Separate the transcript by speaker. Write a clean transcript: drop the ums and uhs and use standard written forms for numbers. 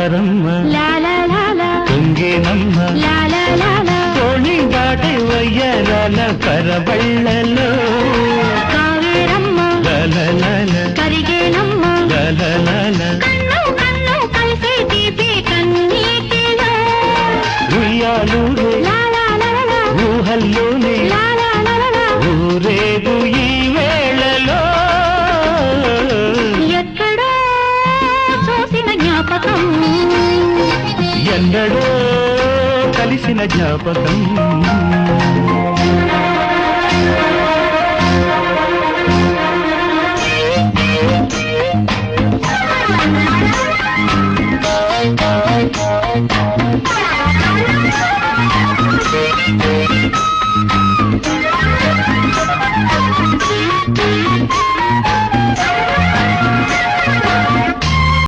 Speaker 1: జారమ్మ తుంగేనమ్మ తోణి దాటి వయ్యరాల పరబళ్ళలో
Speaker 2: కావేరమ్మ కరిగేనమ్మ కన్ను కన్ను కలిసే తీపి కన్నీటిలో
Speaker 1: ఉయ్యాలూరే ఊహల్లోనే ఊరేగు ఈ వేళలో
Speaker 2: ఎక్కడో చూసిన జ్ఞాపకం
Speaker 1: ఎన్నడో కలిసిన జ్ఞాపకం